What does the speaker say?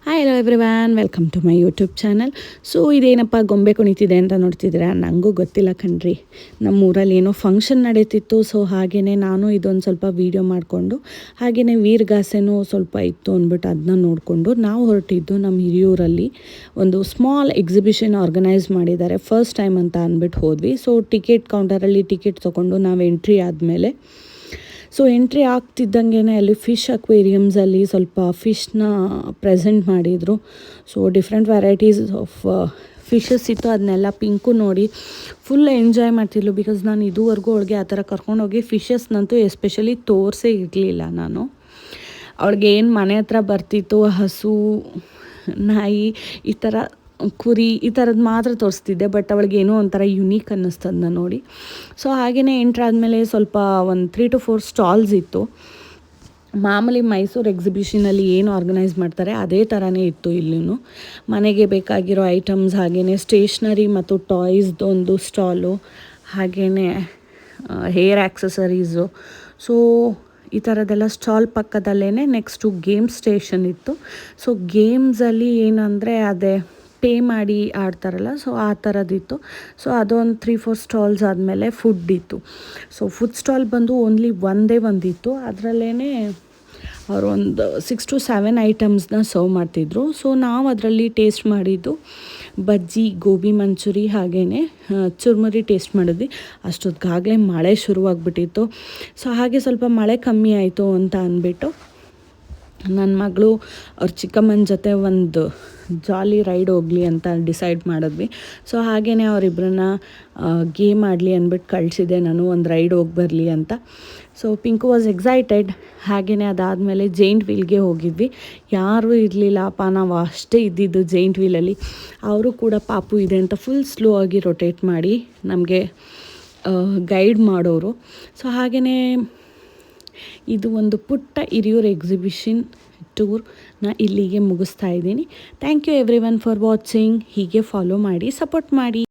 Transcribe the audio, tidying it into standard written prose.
Hi hello everyone, welcome to my YouTube channel. So ಇದೇನಪ್ಪ ಗೊಂಬೆ ಕುಣಿತಿದೆ ಅಂತ ನೋಡ್ತಿದ್ದೀರಾ? ನನಗೂ ಗೊತ್ತಿಲ್ಲ ಕಣ್ರಿ. ನಮ್ಮ ಊರಲ್ಲಿ ಏನೋ ಫಂಕ್ಷನ್ ನಡೀತಿತ್ತು. ಸೊ ಹಾಗೆಯೇ ನಾನು ಇದೊಂದು ಸ್ವಲ್ಪ ವೀಡಿಯೋ ಮಾಡಿಕೊಂಡು, ಹಾಗೆಯೇ ವೀರಗಾಸೆನೂ ಸ್ವಲ್ಪ ಇತ್ತು ಅಂದ್ಬಿಟ್ಟು ಅದನ್ನ ನೋಡಿಕೊಂಡು ನಾವು ಹೊರಟಿದ್ದು ನಮ್ಮ ಹಿರಿಯೂರಲ್ಲಿ ಒಂದು ಸ್ಮಾಲ್ ಎಕ್ಸಿಬಿಷನ್ ಆರ್ಗನೈಸ್ ಮಾಡಿದ್ದಾರೆ. ಫಸ್ಟ್ ಟೈಮ್ ಅಂತ ಅಂದ್ಬಿಟ್ಟು ಹೋದ್ವಿ. ಸೊ ಟಿಕೆಟ್ ಕೌಂಟರಲ್ಲಿ ಟಿಕೆಟ್ ತೊಗೊಂಡು ನಾವು ಎಂಟ್ರಿ ಆದಮೇಲೆ ಎಂಟ್ರಿ ಆಗ್ತಿದ್ದಂಗೆ ಅಲ್ಲಿ ಫಿಶ್ ಅಕ್ವೇರಿಯಮ್ಸಲ್ಲಿ ಸ್ವಲ್ಪ ಫಿಶ್ನ ಪ್ರೆಸೆಂಟ್ ಮಾಡಿದರು. So different varieties of fishes ಇತ್ತು. ಅದನ್ನೆಲ್ಲ ಪಿಂಕು ನೋಡಿ ಫುಲ್ ಎಂಜಾಯ್ ಮಾಡ್ತಿದ್ಲು. ಬಿಕಾಸ್ ನಾನು ಇದುವರೆಗೂ ಅವಳಿಗೆ ಆ ಥರ ಕರ್ಕೊಂಡೋಗಿ ಫಿಶಸ್ನಂತೂ ಎಸ್ಪೆಷಲಿ ತೋರಿಸೇ ಇರಲಿಲ್ಲ ನಾನು. ಅವಳಿಗೆ ಏನು ಮನೆ ಹತ್ರ ಬರ್ತಿತ್ತು, ಹಸು, ನಾಯಿ, ಈ ಥರ ಕುರಿ, ಈ ಥರದ್ದು ಮಾತ್ರ ತೋರಿಸ್ತಿದ್ದೆ. ಬಟ್ ಅವಳಿಗೆ ಏನೋ ಒಂಥರ ಯುನೀಕ್ ಅನ್ನಿಸ್ತದನ್ನ ನೋಡಿ. ಸೊ ಹಾಗೆಯೇ ಎಂಟ್ರಾದಮೇಲೆ ಸ್ವಲ್ಪ ಒಂದು 3 to 4 ಸ್ಟಾಲ್ಸ್ ಇತ್ತು. ಮಾಮೂಲಿ ಮೈಸೂರು ಎಕ್ಸಿಬಿಷನಲ್ಲಿ ಏನು ಆರ್ಗನೈಸ್ ಮಾಡ್ತಾರೆ ಅದೇ ಥರನೇ ಇತ್ತು ಇಲ್ಲೂ. ಮನೆಗೆ ಬೇಕಾಗಿರೋ ಐಟಮ್ಸ್, ಹಾಗೆಯೇ ಸ್ಟೇಷ್ನರಿ ಮತ್ತು ಟಾಯ್ಸ್ದು ಒಂದು ಸ್ಟಾಲು, ಹಾಗೆಯೇ ಹೇರ್ ಆ್ಯಕ್ಸಸರೀಸು. ಸೊ ಈ ಥರದ್ದೆಲ್ಲ ಸ್ಟಾಲ್ ಪಕ್ಕದಲ್ಲೇ ನೆಕ್ಸ್ಟು ಗೇಮ್ ಸ್ಟೇಷನ್ ಇತ್ತು. ಸೊ ಗೇಮ್ಸಲ್ಲಿ ಏನಂದರೆ ಅದೇ ಪೇ ಮಾಡಿ ಆಡ್ತಾರಲ್ಲ, ಸೊ ಆ ಥರದ್ದಿತ್ತು. ಸೊ ಅದೊಂದು 3-4 ಸ್ಟಾಲ್ಸ್ ಆದಮೇಲೆ ಫುಡ್ ಇತ್ತು. ಸೊ ಫುಡ್ ಸ್ಟಾಲ್ ಬಂದು ಓನ್ಲಿ ಒಂದೇ ಒಂದಿತ್ತು. ಅದರಲ್ಲೇ ಅವರು ಒಂದು 6 to 7 ಐಟಮ್ಸ್ನ ಸರ್ವ್ ಮಾಡ್ತಿದ್ರು. ಸೊ ನಾವು ಅದರಲ್ಲಿ ಟೇಸ್ಟ್ ಮಾಡಿದ್ದು ಬಜ್ಜಿ, ಗೋಬಿ ಮಂಚೂರಿ, ಹಾಗೆಯೇ ಚುರ್ಮುರಿ ಟೇಸ್ಟ್ ಮಾಡಿದ್ವಿ. ಅಷ್ಟೊತ್ತಿಗಾಗಲೇ ಮಳೆ ಶುರುವಾಗ್ಬಿಟ್ಟಿತ್ತು. ಸೊ ಹಾಗೆ ಸ್ವಲ್ಪ ಮಳೆ ಕಮ್ಮಿ ಆಯಿತು ಅಂತ ಅಂದ್ಬಿಟ್ಟು ನನ್ನ ಮಗಳು ಅವ್ರ ಚಿಕ್ಕಮ್ಮನ ಜೊತೆ ಒಂದು ಜಾಲಿ ರೈಡ್ ಹೋಗಲಿ ಅಂತ ಡಿಸೈಡ್ ಮಾಡಿದ್ವಿ. ಸೊ ಹಾಗೆಯೇ ಅವರಿಬ್ಬರನ್ನ ಗೇಮ್ ಆಡಲಿ ಅಂದ್ಬಿಟ್ಟು ಕಳಿಸಿದೆ ನಾನು, ಒಂದು ರೈಡ್ ಹೋಗಿ ಬರಲಿ ಅಂತ. So Pinku was excited. ಹಾಗೆಯೇ ಅದಾದಮೇಲೆ ಜೈಂಟ್ ವೀಲ್ಗೆ ಹೋಗಿದ್ವಿ. ಯಾರೂ ಇರಲಿಲ್ಲಪ್ಪ, ನಾವು ಅಷ್ಟೇ ಇದ್ದಿದ್ದು ಜೈಂಟ್ ವೀಲಲ್ಲಿ. ಅವರು ಕೂಡ ಪಾಪು ಇದೆ ಅಂತ ಫುಲ್ ಸ್ಲೋ ಆಗಿ ರೊಟೇಟ್ ಮಾಡಿ ನಮಗೆ ಗೈಡ್ ಮಾಡೋರು. ಸೊ ಹಾಗೆಯೇ ಇದು ಒಂದು ಪುಟ್ಟ ಹಿರಿಯೂರು ಎಕ್ಸಿಬಿಷನ್ ಟೂರ್ನ ಇಲ್ಲಿಗೆ ಮುಗಿಸ್ತಾ ಇದ್ದೀನಿ. Thank you everyone for watching. ಹೀಗೆ ಫಾಲೋ ಮಾಡಿ, ಸಪೋರ್ಟ್ ಮಾಡಿ.